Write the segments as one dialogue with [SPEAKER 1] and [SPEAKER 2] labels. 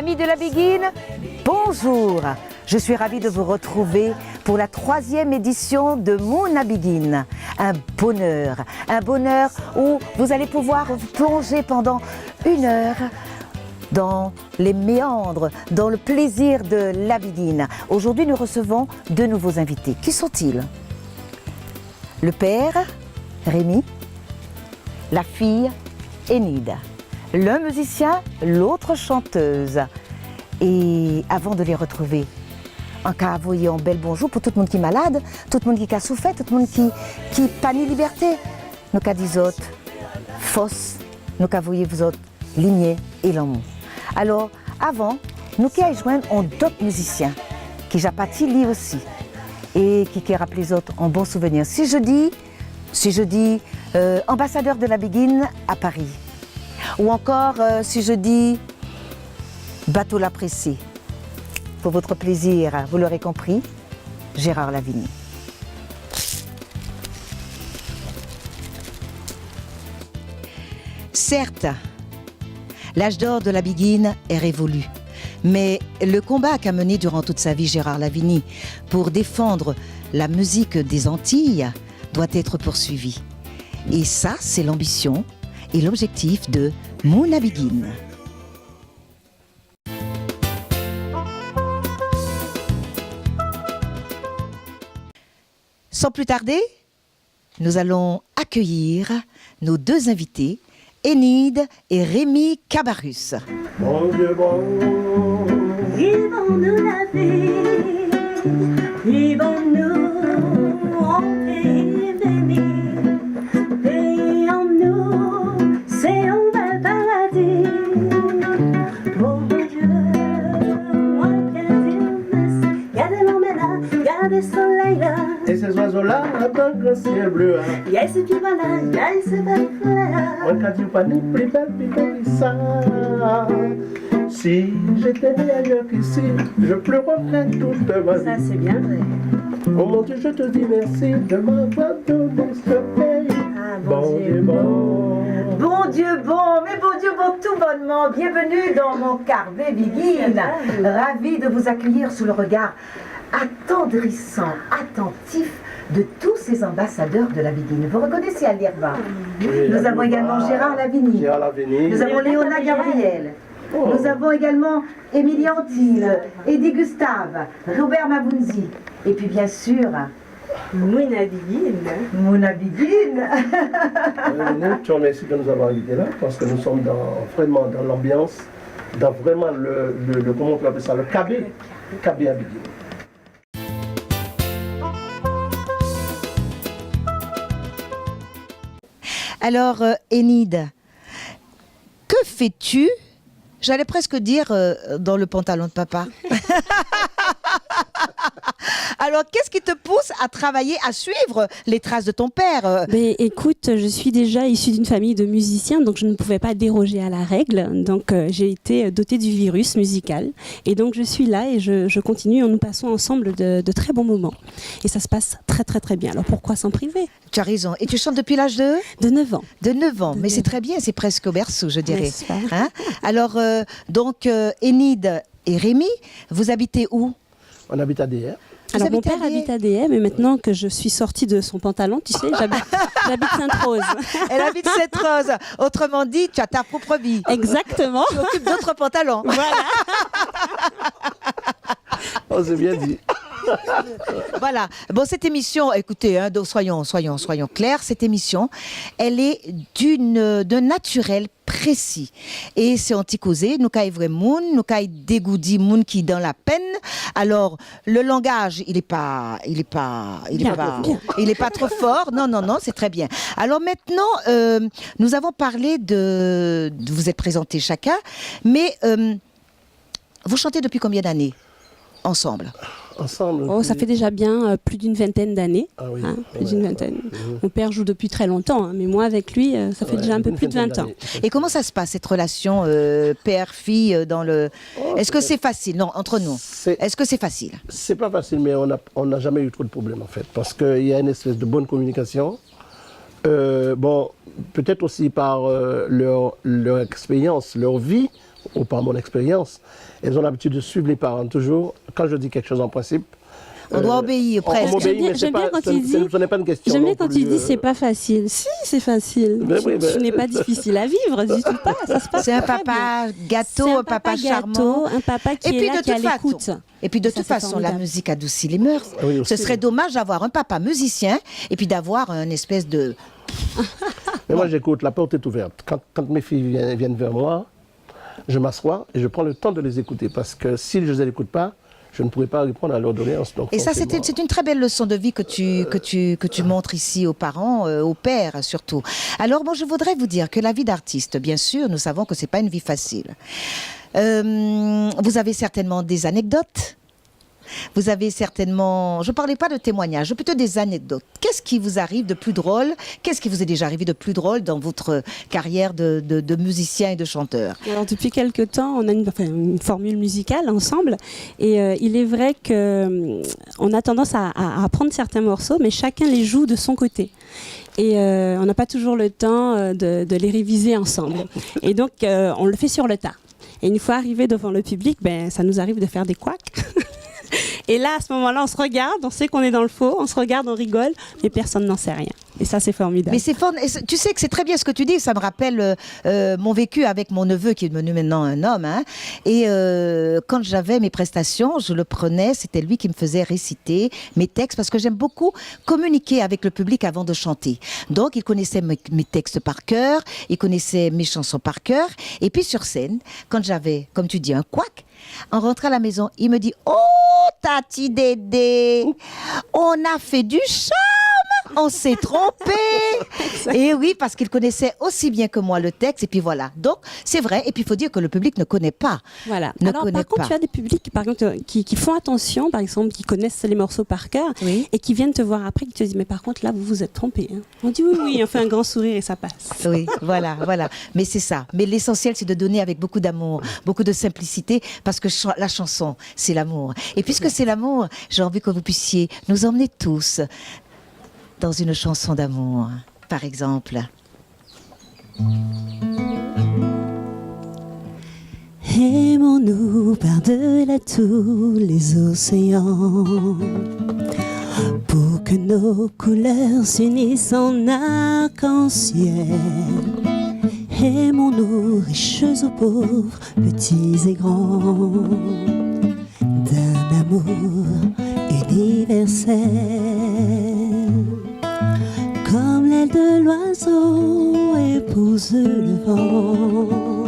[SPEAKER 1] Amis de la Béguine, bonjour. Je suis ravie de vous retrouver pour la 3e édition de Mouna Béguine. Un bonheur où vous allez pouvoir vous plonger pendant 1 heure dans les méandres, dans le plaisir de la Béguine. Aujourd'hui, nous recevons 2 nouveaux invités. Qui sont-ils? Le père, Rémi, la fille, Enid. L'un musicien, l'autre chanteuse. Et avant de les retrouver, en cas à vous et en bel bonjour pour tout le monde qui est malade, tout le monde qui a souffert, tout le monde qui pas ni liberté. Nous qu'a dit autres, fausse, nous qu'a voyé vous autres, ligné et l'amour. Alors, avant, nous qui joindre d'autres musiciens qui j'ai parti lui aussi et qui rappellent les autres en bon souvenir. Si je dis ambassadeur de la Béguine à Paris, ou encore si je dis bateau l'apprécié, pour votre plaisir, vous l'aurez compris, Gérard Lavigny. Certes, l'âge d'or de la Béguine est révolu, mais le combat qu'a mené durant toute sa vie Gérard Lavigny pour défendre la musique des Antilles doit être poursuivi. Et ça, c'est l'ambition et l'objectif de Mouna Béguine. Sans plus tarder, nous allons accueillir nos 2 invités, Enid et Rémi Cabarrus.
[SPEAKER 2] Bon Dieu bon,
[SPEAKER 3] Ils vont nous laver, ils vont nous remplir d'amis, et en nous, c'est un bel paradis. Oh Dieu, moi gardez l'emmena, gardez le soleil là.
[SPEAKER 2] et ces oiseaux-là dans le ciel bleu.
[SPEAKER 3] Yes, et puis voilà, yes, c'est belle fleur.
[SPEAKER 2] On qu'a dit pas ni plus belle, plus belle que ça. Si j'étais né ailleurs qu'ici, je pleurerais toute ma
[SPEAKER 3] Ça,
[SPEAKER 2] vie.
[SPEAKER 3] c'est bien vrai.
[SPEAKER 2] Oh mon Dieu, je te dis merci de m'avoir donné ce pays.
[SPEAKER 3] Ah,
[SPEAKER 2] Bon Dieu bon.
[SPEAKER 1] Bon Dieu bon, mais bon Dieu bon tout bonnement, bienvenue dans mon Carvé Béguine. Ravi de vous accueillir sous le regard attendrissant, attentif de tous ces ambassadeurs de la Béguine. Vous reconnaissez Alierva. Nous avons également Gérard Lavigny.
[SPEAKER 2] Gérard Lavigny.
[SPEAKER 1] Nous avons Léona Gabriel.
[SPEAKER 2] Oh.
[SPEAKER 1] Nous avons également Émilie Antille, Eddie Gustave, Robert Mabunzi. Et puis bien sûr,
[SPEAKER 3] Mouna Béguine.
[SPEAKER 1] Mouna Béguine.
[SPEAKER 2] Nous te remercions de nous avoir invités là parce que nous sommes vraiment dans l'ambiance, dans vraiment le comment on peut appeler ça, le KB à Béguine.
[SPEAKER 1] Alors, Enid, que fais-tu? J'allais presque dire dans le pantalon de papa. Alors, qu'est-ce qui te pousse à travailler, à suivre les traces de ton père?
[SPEAKER 4] Ben, écoute, je suis déjà issue d'une famille de musiciens, donc je ne pouvais pas déroger à la règle. Donc j'ai été dotée du virus musical. Et donc je suis là et je continue. Nous passons ensemble de très bons moments. Et ça se passe très très très bien. Alors pourquoi s'en priver?
[SPEAKER 1] Tu as raison. Et tu chantes depuis l'âge de?
[SPEAKER 4] De 9 ans.
[SPEAKER 1] De 9 ans.
[SPEAKER 4] De
[SPEAKER 1] Mais
[SPEAKER 4] 9
[SPEAKER 1] c'est très bien, c'est presque au berceau, je dirais.
[SPEAKER 4] N'est-ce pas?
[SPEAKER 1] Hein? Alors, Enid et Rémi, vous habitez où?
[SPEAKER 2] On habite à DR.
[SPEAKER 4] Alors mon
[SPEAKER 1] habitez à
[SPEAKER 4] père
[SPEAKER 1] Des-
[SPEAKER 4] habite à DM et maintenant que je suis sortie de son pantalon, tu sais, j'habite Sainte-Rose.
[SPEAKER 1] Elle habite cette rose. Autrement dit, tu as ta propre vie.
[SPEAKER 4] Exactement.
[SPEAKER 1] Tu occupes d'autres pantalons.
[SPEAKER 2] Oh, c'est bien dit.
[SPEAKER 1] Voilà. Bon, cette émission, écoutez, donc soyons clairs, cette émission, elle est d'un naturel précis. Et c'est anti-causé, nous caille vrai moun, nous caille dégoudi moun qui dans la peine. Alors, le langage, il est pas trop fort. Non, c'est très bien. Alors maintenant, nous avons parlé de vous êtes présentés chacun, mais vous chantez depuis combien d'années ensemble?
[SPEAKER 2] Ensemble.
[SPEAKER 4] Oh, ça fait déjà bien plus d'une vingtaine d'années.
[SPEAKER 2] Ah oui.
[SPEAKER 4] Plus d'une vingtaine. Mon père joue depuis très longtemps, hein, mais moi avec lui, ça fait déjà un peu plus de 20 ans.
[SPEAKER 1] Et comment ça se passe, cette relation père-fille dans le... Est-ce que c'est facile? Non, entre nous. Est-ce que c'est facile?
[SPEAKER 2] C'est pas facile, mais on n'a jamais eu trop de problèmes en fait, parce qu'il y a une espèce de bonne communication. Bon, peut-être aussi par leur expérience, leur vie ou par mon expérience, elles ont l'habitude de suivre les parents toujours. Quand je dis quelque chose en principe,
[SPEAKER 1] On doit obéir
[SPEAKER 2] on
[SPEAKER 1] presque.
[SPEAKER 2] m'obéit, mais
[SPEAKER 4] J'aime bien quand il dit-
[SPEAKER 2] ce n'est pas une question.
[SPEAKER 4] J'aime bien
[SPEAKER 2] non
[SPEAKER 4] quand
[SPEAKER 2] plus,
[SPEAKER 4] il dit c'est pas facile. Si, c'est facile.
[SPEAKER 2] Mais oui, mais-
[SPEAKER 4] Tu n'es pas difficile à vivre, du tout pas. Ça se passe
[SPEAKER 1] C'est un
[SPEAKER 4] très bien.
[SPEAKER 1] papa gâteau,
[SPEAKER 4] C'est
[SPEAKER 1] un papa charmant.
[SPEAKER 4] un papa qui est là, qui a l'écoute.
[SPEAKER 1] Et puis de
[SPEAKER 4] Ça,
[SPEAKER 1] toute
[SPEAKER 4] c'est
[SPEAKER 1] façon, la
[SPEAKER 4] formidable.
[SPEAKER 1] musique adoucit les mœurs.
[SPEAKER 2] Oui, aussi.
[SPEAKER 1] Ce serait dommage d'avoir un papa musicien et puis d'avoir un espèce de...
[SPEAKER 2] Mais moi, j'écoute, la porte est ouverte. Quand mes filles viennent vers moi, je m'assois et je prends le temps de les écouter. Parce que si je ne les écoute pas, je ne pourrais pas répondre à leur doléance. Donc,
[SPEAKER 1] Et ça,
[SPEAKER 2] forcément.
[SPEAKER 1] c'est une très belle leçon de vie que tu montres ici aux parents, aux pères surtout. Alors, moi, je voudrais vous dire que la vie d'artiste, bien sûr, nous savons que c'est pas une vie facile. Vous avez certainement des anecdotes. Vous avez certainement... Je ne parlais pas de témoignages, plutôt des anecdotes. Qu'est-ce qui vous arrive de plus drôle? Qu'est-ce qui vous est déjà arrivé de plus drôle dans votre carrière de musicien et de chanteur?
[SPEAKER 4] Alors depuis quelque temps, on a une formule musicale ensemble, et il est vrai que on a tendance à apprendre certains morceaux, mais chacun les joue de son côté. Et on n'a pas toujours le temps de les réviser ensemble. Et donc on le fait sur le tas. Et une fois arrivé devant le public, ben ça nous arrive de faire des couacs. Et là, à ce moment-là, on se regarde, on sait qu'on est dans le faux, on se regarde, on rigole, mais personne n'en sait rien. Et ça, c'est formidable.
[SPEAKER 1] Mais c'est fort. Tu sais que c'est très bien ce que tu dis. Ça me rappelle mon vécu avec mon neveu qui est devenu maintenant un homme. Hein. Et quand j'avais mes prestations, je le prenais. C'était lui qui me faisait réciter mes textes parce que j'aime beaucoup communiquer avec le public avant de chanter. Donc, il connaissait mes textes par cœur. Il connaissait mes chansons par cœur. Et puis sur scène, quand j'avais, comme tu dis, un couac, en rentrant à la maison, il me dit « Oh, Tati Dédé, on a fait du charme, on s'est trompé !» Et oui, parce qu'il connaissait aussi bien que moi le texte. Et puis voilà. Donc, c'est vrai. Et puis, il faut dire que le public ne connaît pas.
[SPEAKER 4] Voilà.
[SPEAKER 1] Ne
[SPEAKER 4] Alors,
[SPEAKER 1] connaît
[SPEAKER 4] par contre,
[SPEAKER 1] pas.
[SPEAKER 4] tu as des publics par exemple, qui font attention, par exemple, qui connaissent les morceaux par cœur,
[SPEAKER 1] Oui.
[SPEAKER 4] et qui viennent te voir après, qui te disent, mais par contre, là, vous vous êtes trompé. Hein. On dit oui, on fait un grand sourire et ça passe.
[SPEAKER 1] Oui, voilà, voilà. Mais c'est ça. Mais l'essentiel, c'est de donner avec beaucoup d'amour, beaucoup de simplicité, parce que la chanson, c'est l'amour. Et puisque c'est l'amour, j'ai envie que vous puissiez nous emmener tous dans une chanson d'amour, par exemple.
[SPEAKER 4] Aimons-nous par-delà tous les océans, pour que nos couleurs s'unissent en arc-en-ciel. Aimons-nous riches ou pauvres, petits et grands, d'un amour universel. Comme l'aile de l'oiseau épouse le vent,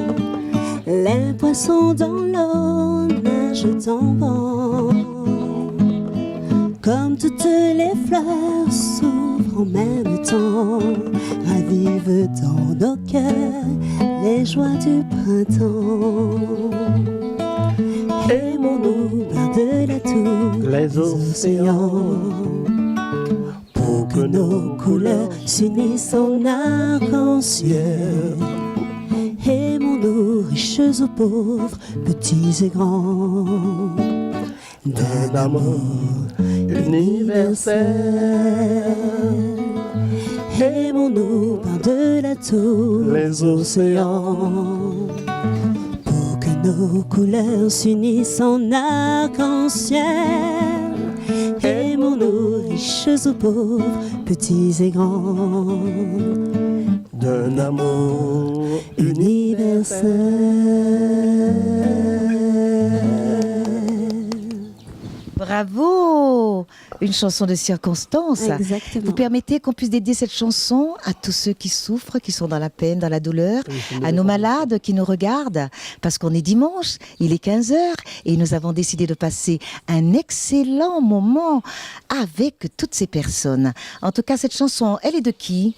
[SPEAKER 4] les poissons dans l'eau nagent en vent. Comme toutes les fleurs s'ouvrent en même temps, ravivent dans nos cœurs les joies du printemps. Aimons-nous par-delà tous
[SPEAKER 2] Les océans,
[SPEAKER 4] pour que nos couleurs s'unissent en arc-en-ciel. Aimons-nous riches ou pauvres, petits et grands,
[SPEAKER 2] d'un amour universel.
[SPEAKER 4] Aimons-nous par-delà tous
[SPEAKER 2] Les océans,
[SPEAKER 4] pour que nos couleurs s'unissent en arc-en-ciel. Aimons-nous riches ou pauvres, petits et grands,
[SPEAKER 2] d'un amour
[SPEAKER 4] universel.
[SPEAKER 1] Bravo! Une chanson de circonstance.
[SPEAKER 4] Exactement.
[SPEAKER 1] Vous permettez qu'on puisse dédier cette chanson à tous ceux qui souffrent, qui sont dans la peine, dans la douleur, à nos malades qui nous regardent, parce qu'on est dimanche, il est 15h, et nous avons décidé de passer un excellent moment avec toutes ces personnes. En tout cas, cette chanson, elle est de qui?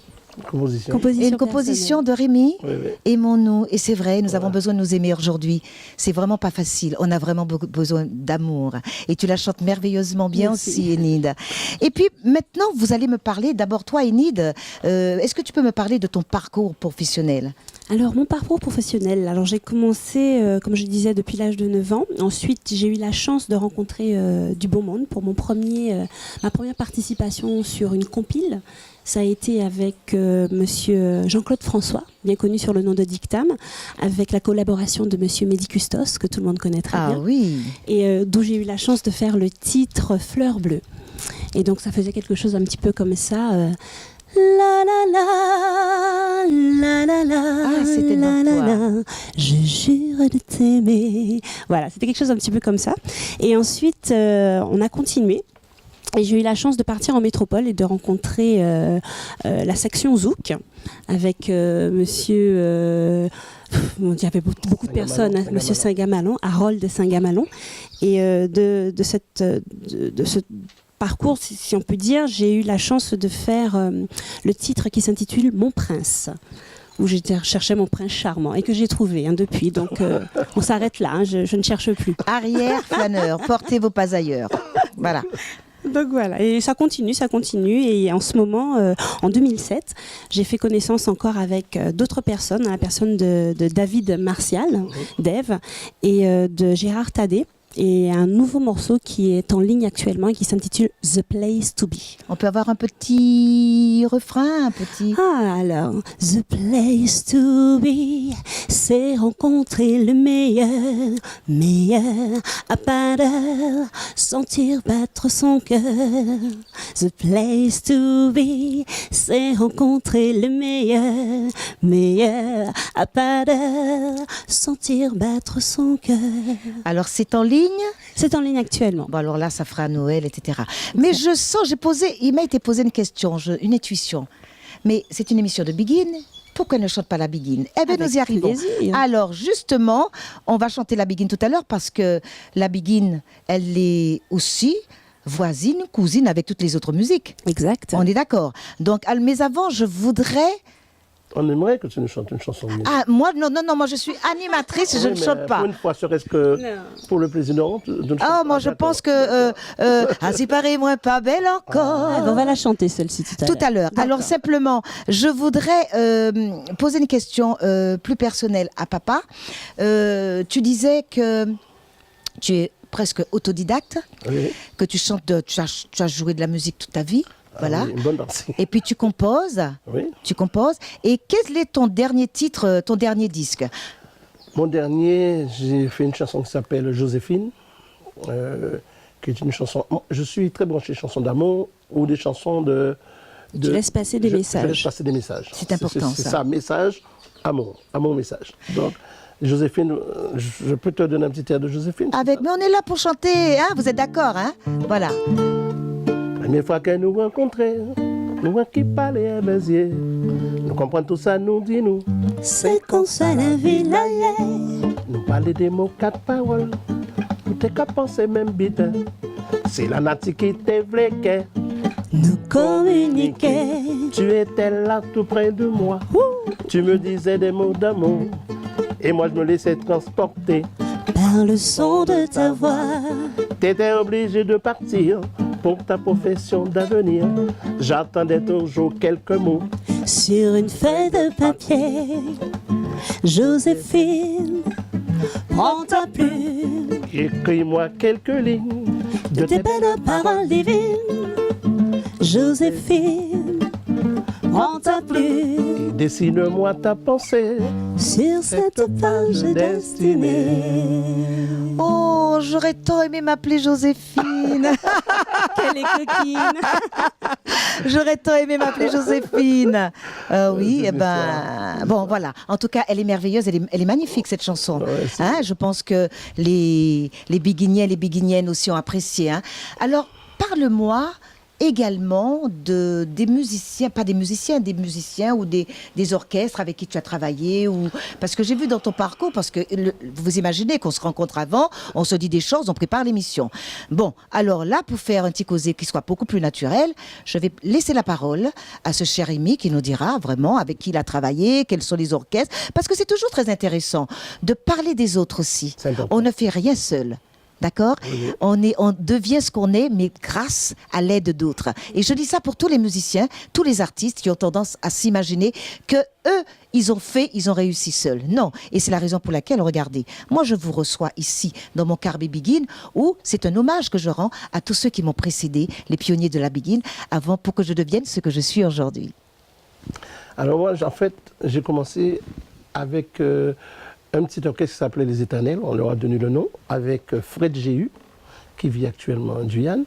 [SPEAKER 2] composition.
[SPEAKER 1] Et une composition de Rémi.
[SPEAKER 2] Oui, oui.
[SPEAKER 1] Aimons-nous. Et c'est vrai, nous avons besoin de nous aimer aujourd'hui. C'est vraiment pas facile. On a vraiment besoin d'amour. Et tu la chantes merveilleusement bien aussi, Enid. Et puis maintenant, vous allez me parler, d'abord toi, Enid, est-ce que tu peux me parler de ton parcours professionnel?
[SPEAKER 4] Alors, mon parcours professionnel, alors j'ai commencé, comme je disais, depuis l'âge de 9 ans. Ensuite, j'ai eu la chance de rencontrer du beau monde pour ma première participation sur une compile. Ça a été avec monsieur Jean-Claude François, bien connu sur le nom de Dictam, avec la collaboration de monsieur Mehdi Custos, que tout le monde connaît très bien.
[SPEAKER 1] Ah oui.
[SPEAKER 4] Et d'où j'ai eu la chance de faire le titre Fleur bleue. Et donc, ça faisait quelque chose un petit peu comme ça. La la la, la la la,
[SPEAKER 1] Ah, c'était
[SPEAKER 4] la
[SPEAKER 1] donc
[SPEAKER 4] la
[SPEAKER 1] toi.
[SPEAKER 4] la, je jure de t'aimer. Voilà, c'était quelque chose un petit peu comme ça. Et ensuite, on a continué. Et j'ai eu la chance de partir en métropole et de rencontrer la section Zouk avec monsieur... il y avait beaucoup de personnes, hein, monsieur Saint-Gamalon, Harold de Saint-Gamalon. Et de ce parcours, si on peut dire, j'ai eu la chance de faire le titre qui s'intitule Mon Prince, où j'étais chercher mon prince charmant et que j'ai trouvé depuis. Donc on s'arrête là, hein, je ne cherche plus.
[SPEAKER 1] Arrière flâneur, portez vos pas ailleurs. Voilà.
[SPEAKER 4] Donc voilà, et ça continue. Et en ce moment, en 2007, j'ai fait connaissance encore avec d'autres personnes, la personne de David Martial, Dave, et de Gérard Tadé. Et un nouveau morceau qui est en ligne actuellement et qui s'intitule The Place to Be.
[SPEAKER 1] On peut avoir un petit refrain, un petit...
[SPEAKER 4] Ah alors, The Place to Be, c'est rencontrer le meilleur, à pas d'heure, sentir battre son cœur. The Place to Be, c'est rencontrer le meilleur, à pas d'heure, sentir battre son cœur.
[SPEAKER 1] Alors c'est en ligne?
[SPEAKER 4] C'est en ligne actuellement.
[SPEAKER 1] Bon alors là, ça fera Noël, etc. Mais je sens, il m'a été posé une question, une intuition. Mais c'est une émission de Begin. Pourquoi ne chante pas la Begin? Eh bien,
[SPEAKER 4] Avec
[SPEAKER 1] nous y arrivons.
[SPEAKER 4] plaisir.
[SPEAKER 1] Alors, justement, on va chanter la Begin tout à l'heure parce que la Begin, elle est aussi voisine, cousine avec toutes les autres musiques.
[SPEAKER 4] Exact.
[SPEAKER 1] On est d'accord. Donc, mais avant, je voudrais...
[SPEAKER 2] On aimerait que tu nous chantes une chanson de
[SPEAKER 1] Ah, moi, non, moi, je suis animatrice, je ne chante pas.
[SPEAKER 2] Pour une fois, serait-ce que pour le plaisir de ne
[SPEAKER 1] Ah, moi, je pense que... Ainsi paraît, moi, pas belle encore.
[SPEAKER 4] On va la chanter celle-ci tout à l'heure.
[SPEAKER 1] Tout à l'heure. Alors simplement, je voudrais poser une question plus personnelle à papa. Tu disais que tu es presque autodidacte,
[SPEAKER 2] Oui.
[SPEAKER 1] que tu chantes, tu as joué de la musique toute ta vie. Voilà.
[SPEAKER 2] Ah oui, une bonne danse.
[SPEAKER 1] Et puis tu composes.
[SPEAKER 2] Oui.
[SPEAKER 1] Tu composes. Et quel est ton dernier titre, ton dernier disque?
[SPEAKER 2] Mon dernier, j'ai fait une chanson qui s'appelle Joséphine, qui est une chanson... Je suis très branché chansons d'amour ou des chansons de...
[SPEAKER 4] Tu laisses passer des messages.
[SPEAKER 2] Je laisse passer des messages.
[SPEAKER 1] C'est important,
[SPEAKER 2] C'est
[SPEAKER 1] ça.
[SPEAKER 2] ça, message, amour message. Donc, Joséphine, je peux te donner un petit air de Joséphine?
[SPEAKER 1] Mais on est là pour chanter, hein? Vous êtes d'accord, hein? Voilà.
[SPEAKER 2] La première fois qu'elle nous rencontrait, nous qui parlait à Béziers, nous comprenons tout ça, nous dit nous.
[SPEAKER 4] C'est comme ça la vie, la
[SPEAKER 2] Nous parler des mots, 4 paroles, tout est qu'à penser même bite. C'est la nature qui t'évlèque.
[SPEAKER 4] nous communiquer.
[SPEAKER 2] Tu étais là tout près de moi. Tu me disais des mots d'amour. Et moi je me laissais transporter.
[SPEAKER 4] Par le son de ta voix,
[SPEAKER 2] T'étais obligé de partir pour ta profession d'avenir. J'attendais toujours quelques mots.
[SPEAKER 4] sur une feuille de papier. Joséphine, prends ta plume,
[SPEAKER 2] Écris-moi quelques lignes
[SPEAKER 4] de tes belles paroles divines. Joséphine, prends ta plume,
[SPEAKER 2] et dessine-moi ta pensée.
[SPEAKER 4] sur cette page destinée.
[SPEAKER 1] Oh, j'aurais tant aimé m'appeler Joséphine.
[SPEAKER 4] Quelle est coquine.
[SPEAKER 1] J'aurais tant aimé m'appeler Joséphine. Oui,
[SPEAKER 2] c'est
[SPEAKER 1] eh ben, bon, voilà. En tout cas, elle est merveilleuse, elle est magnifique cette chanson.
[SPEAKER 2] Ouais, c'est
[SPEAKER 1] Hein, je pense que les Biguiniens, les Biguiniennes aussi ont apprécié. Hein. Alors, parle-moi également des musiciens, pas des musiciens ou des orchestres avec qui tu as travaillé, parce que j'ai vu dans ton parcours, parce que vous imaginez qu'on se rencontre avant, on se dit des choses, on prépare l'émission. Bon, alors là, pour faire un petit causé qui soit beaucoup plus naturel, je vais laisser la parole à ce cher Rémi qui nous dira vraiment avec qui il a travaillé, quels sont les orchestres, parce que c'est toujours très intéressant de parler des autres aussi.
[SPEAKER 2] C'est important.
[SPEAKER 1] On ne fait rien seul. D'accord?
[SPEAKER 2] Oui.
[SPEAKER 1] On devient ce qu'on est, mais grâce à l'aide d'autres. Et je dis ça pour tous les musiciens, tous les artistes qui ont tendance à s'imaginer que eux, ils ont réussi seuls. Non. Et c'est la raison pour laquelle, regardez, moi je vous reçois ici dans mon Carbe Begin, où c'est un hommage que je rends à tous ceux qui m'ont précédé, les pionniers de la Begin, avant pour que je devienne ce que je suis aujourd'hui.
[SPEAKER 2] Alors moi, en fait, j'ai commencé avec un petit orchestre qui s'appelait Les Éternels, on leur a donné le nom, avec Fred Géhu, qui vit actuellement en Guyane.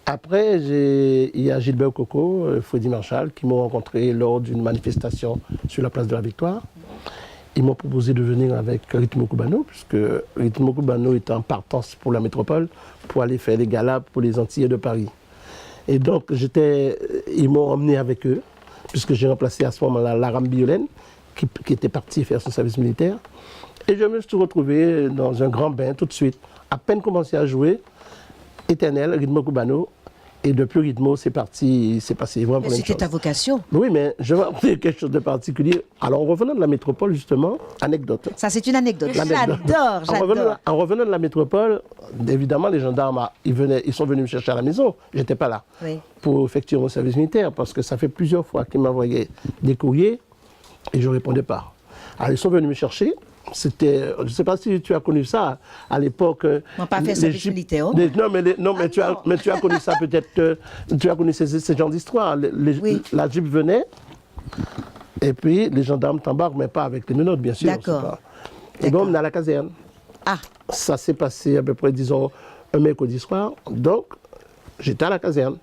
[SPEAKER 2] Après, il y a Gilbert Coco, Freddy Marshall, qui m'ont rencontré lors d'une manifestation sur la place de la Victoire. Ils m'ont proposé de venir avec Ritmo Cubano, puisque Ritmo Cubano était en partance pour la métropole, pour aller faire les galas pour les Antillais de Paris. Et donc, ils m'ont emmené avec eux, puisque j'ai remplacé à ce moment-là Laram Biolène, qui était parti faire son service militaire. Et je me suis retrouvé dans un grand bain tout de suite. À peine commencé à jouer, Éternel, Ritmo Cubano, et depuis Ritmo, c'est parti, c'est passé vraiment plein de
[SPEAKER 1] C'était
[SPEAKER 2] choses.
[SPEAKER 1] ta vocation.
[SPEAKER 2] Oui, mais je vais vous dire quelque chose de particulier. Alors, en revenant de la métropole, justement, anecdote.
[SPEAKER 1] Ça, c'est une anecdote.
[SPEAKER 2] L'anecdote.
[SPEAKER 1] J'adore.
[SPEAKER 2] En revenant de la métropole, évidemment, les gendarmes, ils sont venus me chercher à la maison. Je n'étais pas là
[SPEAKER 1] Oui.
[SPEAKER 2] pour effectuer mon service militaire, parce que ça fait plusieurs fois qu'ils m'envoyaient des courriers et je ne répondais pas. Alors, ils sont venus me chercher. C'était, je ne sais pas si tu as connu ça à l'époque.
[SPEAKER 1] On n'a pas fait service militaire.
[SPEAKER 2] Mais tu as connu ça peut-être. Tu as connu ces genres d'histoires.
[SPEAKER 1] Oui.
[SPEAKER 2] La Jeep venait et puis les gendarmes t'embarquent, mais pas avec les menottes, bien sûr.
[SPEAKER 1] D'accord.
[SPEAKER 2] Et bon, on est à la caserne.
[SPEAKER 1] Ah,
[SPEAKER 2] Ça s'est passé à peu près, disons, un mercredi soir. Donc, j'étais à la caserne.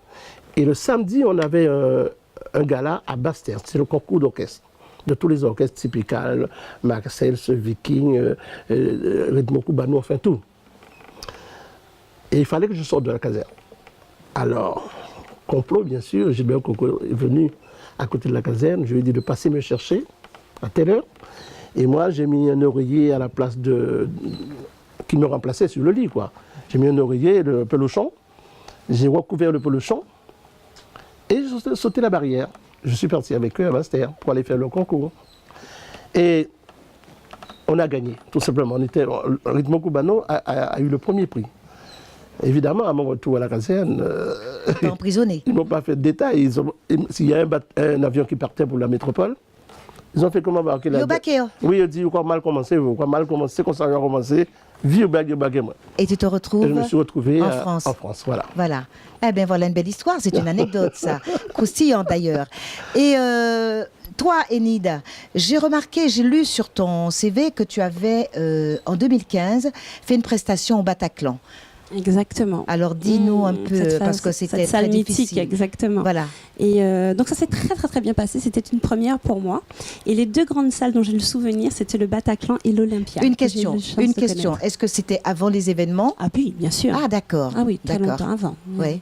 [SPEAKER 2] Et le samedi, on avait un gala à Basse-Terre. C'est le concours d'orchestre. De tous les orchestres typiques, Marseille, Viking, Ritmo Cubano, enfin tout. Et il fallait que je sorte de la caserne. Alors, complot, bien sûr, Gilbert Coco est venu à côté de la caserne. Je lui ai dit de passer me chercher à telle heure. Et moi, j'ai mis un oreiller à la place qui me remplaçait sur le lit, quoi. J'ai mis un oreiller, le pelochon. J'ai recouvert le pelochon et j'ai sauté la barrière. Je suis parti avec eux à Basse-Terre pour aller faire le concours. Et on a gagné, tout simplement. Ritmo Cubano a eu le premier prix. Évidemment, à mon retour à la caserne,
[SPEAKER 1] emprisonné.
[SPEAKER 2] ils ne m'ont pas fait de détails. S'il y a un avion qui partait pour la métropole, ils ont fait comment embarquer la... Oui, ils ont dit, quoi mal commencé, c'est comme ça qu'on a commencé. Vie au baguette, moi.
[SPEAKER 1] Et tu te retrouves
[SPEAKER 2] Et je me suis retrouvé
[SPEAKER 1] en France.
[SPEAKER 2] En France, voilà.
[SPEAKER 1] Voilà. Eh bien, voilà une belle histoire. C'est une anecdote, ça. Croustillante, d'ailleurs. Et toi, Enid, j'ai lu sur ton CV que tu avais, en 2015, fait une prestation au Bataclan.
[SPEAKER 4] Exactement.
[SPEAKER 1] Alors, dis-nous un peu, parce que c'était très difficile.
[SPEAKER 4] Mythique, exactement.
[SPEAKER 1] Voilà.
[SPEAKER 4] Et donc ça s'est très bien passé. C'était une première pour moi. Et les deux grandes salles dont j'ai le souvenir, c'était le Bataclan et l'Olympia.
[SPEAKER 1] Une question. Est-ce que c'était avant les événements?
[SPEAKER 4] Ah oui, bien sûr.
[SPEAKER 1] Ah d'accord.
[SPEAKER 4] Ah oui, très longtemps avant.
[SPEAKER 1] Oui.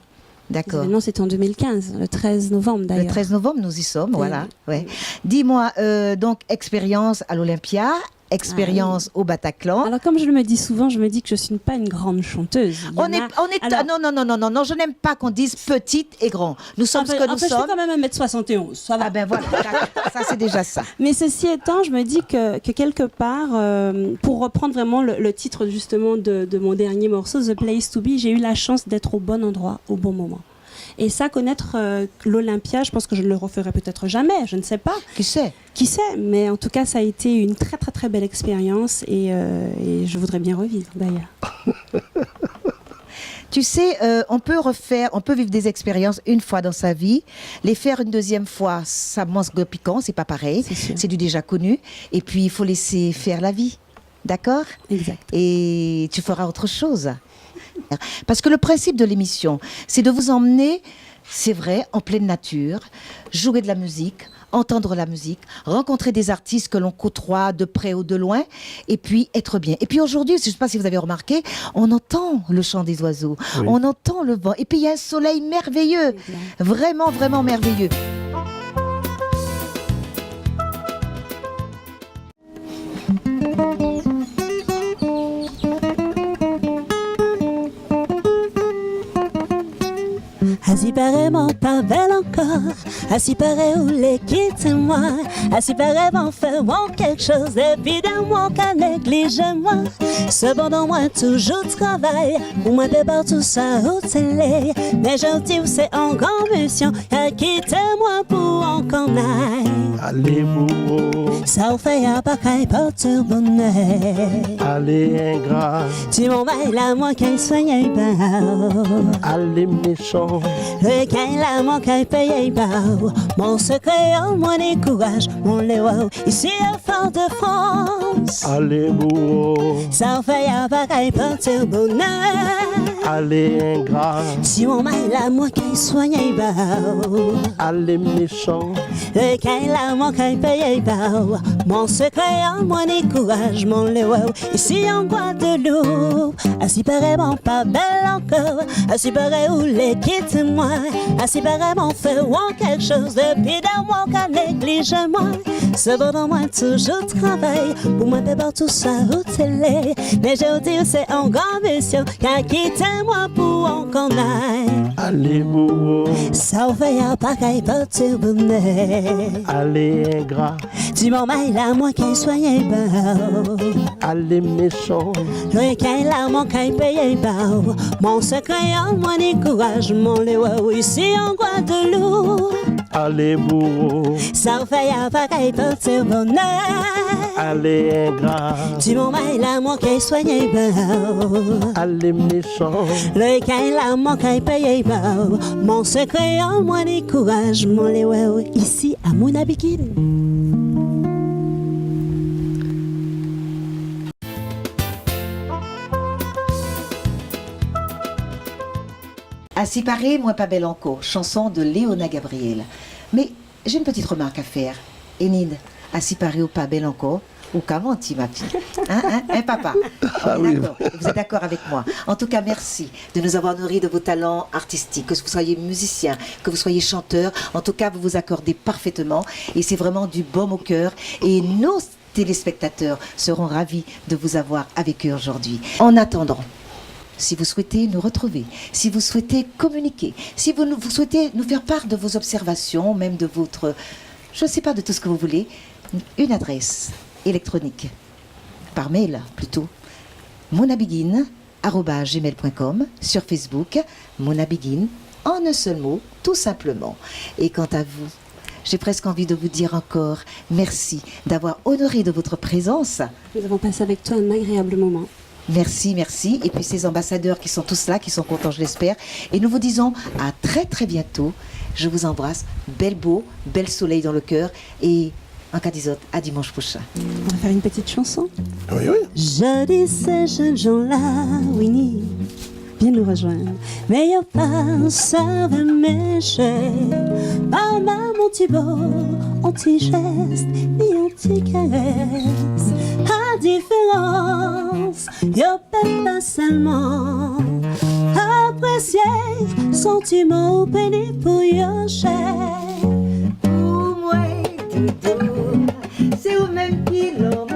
[SPEAKER 1] D'accord.
[SPEAKER 4] Non, c'était en 2015, le 13 novembre d'ailleurs.
[SPEAKER 1] Le 13 novembre, nous y sommes, voilà. Ouais. Dis-moi, donc, expérience à l'Olympia, expérience au Bataclan.
[SPEAKER 4] Alors, comme je le me dis souvent, je me dis que je ne suis pas une grande chanteuse. Non,
[SPEAKER 1] je n'aime pas qu'on dise petite et grand. Nous sommes ce que nous sommes.
[SPEAKER 4] Je fais quand même 1m71, ça va.
[SPEAKER 1] Ah ben voilà, ça c'est déjà ça.
[SPEAKER 4] Mais ceci étant, je me dis que quelque part, pour reprendre vraiment le titre justement de mon dernier morceau, The Place to Be, j'ai eu la chance d'être au bon endroit, au bon moment. Et ça, connaître l'Olympia, je pense que je ne le referai peut-être jamais, je ne sais pas.
[SPEAKER 1] Qui sait?
[SPEAKER 4] Qui sait? Mais en tout cas, ça a été une très belle expérience et je voudrais bien revivre d'ailleurs.
[SPEAKER 1] Tu sais, on peut vivre des expériences une fois dans sa vie. Les faire une deuxième fois, ça manque de piquant, c'est pas pareil. C'est du déjà connu. Et puis, il faut laisser faire la vie. D'accord?
[SPEAKER 4] Exact.
[SPEAKER 1] Et tu feras autre chose. Parce que le principe de l'émission, c'est de vous emmener, c'est vrai, en pleine nature, jouer de la musique, entendre la musique, rencontrer des artistes que l'on côtoie de près ou de loin, et puis être bien. Et puis aujourd'hui, je ne sais pas si vous avez remarqué, on entend le chant des oiseaux, oui. On entend le vent, et puis il y a un soleil merveilleux, vraiment, vraiment merveilleux.
[SPEAKER 5] Así paremos pa' ver
[SPEAKER 4] belle encore. Assis pareil ou les quitte-moi. Assis pareil, m'en faire quelque chose. Évidemment qu'à négliger-moi. Cependant, moi, toujours travail. Pour moi, de partout ça au télé. Mais je dis, c'est en grande mission. À quitter-moi pour en qu'on aille.
[SPEAKER 2] Allez, bourreau.
[SPEAKER 4] Ça vous fait un paquet pour te bonheur.
[SPEAKER 2] Allez, ingrat.
[SPEAKER 4] Tu m'en mailles la moi qui soigne pas.
[SPEAKER 2] Allez, méchant.
[SPEAKER 4] Le gain la moi qui paye pas. Mon secret, moi des courage. Mon léo, ici à Fort de France.
[SPEAKER 2] Allez, bourreau.
[SPEAKER 4] Ça vous fait un paquet pour te bonheur.
[SPEAKER 2] Allez, ingrat.
[SPEAKER 4] Tu m'en mailles la moi qui soigne pas.
[SPEAKER 2] Allez, méchant.
[SPEAKER 4] Le gain la moi qui paye pas. Mon secret, moi des courage. Mon léo, ici en Guadeloupe. Assis pareillement pas belle encore. Assis pareil où les quitte-moi. Assis pareillement fait quelque chose. Depuis d'un mois qu'à négliger-moi. Cependant moi toujours travail. Pour moi de partout ça au télé. Mais je dis c'est en grande mission. Qu'à quitter-moi pour en qu'on aille.
[SPEAKER 2] Allez, bourreau.
[SPEAKER 4] Ça fait un paquet pour te bonheur.
[SPEAKER 2] Allez, ingrat.
[SPEAKER 4] Tu m'en mailles la moi qui soigne pas.
[SPEAKER 2] Allez, méchant.
[SPEAKER 4] Le gain la moi qui paye pas. Mon secret moi des courage. Mon léo ici en Guadeloupe.
[SPEAKER 2] Allez, bourreau.
[SPEAKER 4] Ça fait un paquet pour te bonheur.
[SPEAKER 2] Allez, ingrat.
[SPEAKER 4] Tu m'en mailles la moi qui soigne pas.
[SPEAKER 2] Allez, méchant.
[SPEAKER 4] Le gain la moi qui paye pas. Mon secret moi des courage. Mon léo ici à Mounabikine.
[SPEAKER 1] Assis paré, moi pas belle encore, chanson de Léona Gabriel. Mais j'ai une petite remarque à faire. Enid, assis paré ou pas belle encore, ou comment tu ma fille? Hein, papa? On est d'accord. Vous êtes d'accord avec moi? En tout cas, merci de nous avoir nourris de vos talents artistiques, que vous soyez musicien, que vous soyez chanteur. En tout cas, vous vous accordez parfaitement et c'est vraiment du baume au cœur. Et nos téléspectateurs seront ravis de vous avoir avec eux aujourd'hui. En attendant, si vous souhaitez nous retrouver, si vous souhaitez communiquer, si vous souhaitez nous faire part de vos observations, même de votre, je ne sais pas, de tout ce que vous voulez, une adresse électronique, par mail plutôt, monabiguine@gmail.com, sur Facebook, Monabiguine, en un seul mot, tout simplement. Et quant à vous, j'ai presque envie de vous dire encore merci d'avoir honoré de votre présence.
[SPEAKER 4] Nous avons passé avec toi un agréable moment.
[SPEAKER 1] Merci, merci. Et puis ces ambassadeurs qui sont tous là, qui sont contents, je l'espère. Et nous vous disons à très très bientôt. Je vous embrasse. Bel beau, bel soleil dans le cœur. Et en cas d'isot, à dimanche prochain.
[SPEAKER 4] On va faire une petite chanson.
[SPEAKER 2] Oui, oui.
[SPEAKER 4] Je dis ces jeunes gens-là, Winnie, viens nous rejoindre. Mais y'a pas savent mécher. Pas mal mon petit beau, anti-geste, ni anti-caresse. À différence, y'a pas seulement apprécier sentiment péné pour y'a cher.
[SPEAKER 3] Pour moi, doudou, c'est au même qui l'amour.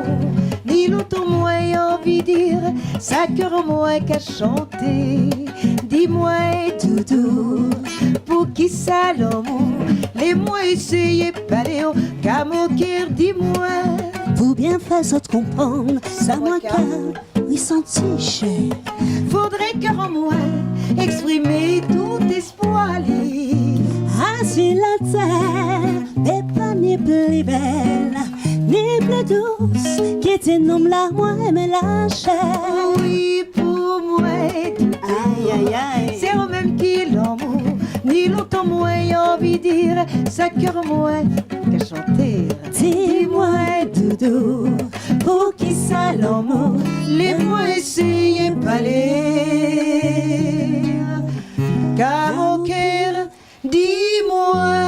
[SPEAKER 3] Ni l'autre moi envie dire, ça cœur moi qu'à chanter. Dis-moi, doudou, pour qui ça l'amour? Les moi essayez pas léo, qu'à mon cœur, dis-moi.
[SPEAKER 4] Pour bien faire ça te comprendre, ça moi qu'à oui sentir cher.
[SPEAKER 3] Faudrait qu'en moi exprimer tout espoir libre.
[SPEAKER 4] Assis la terre, mais pas ni plus belle, ni plus douce, qui te nomme la moi mais la chair.
[SPEAKER 3] Oui, pour moi,
[SPEAKER 4] Aïe aïe aïe.
[SPEAKER 3] c'est au même qui l'amour. Ni longtemps moi envie dire, ça cœur moi qu'à chanter.
[SPEAKER 4] Dis-moi doudou, pour qui ça l'amour?
[SPEAKER 3] Les mots essayez pas les. Car mon cœur, dis-moi.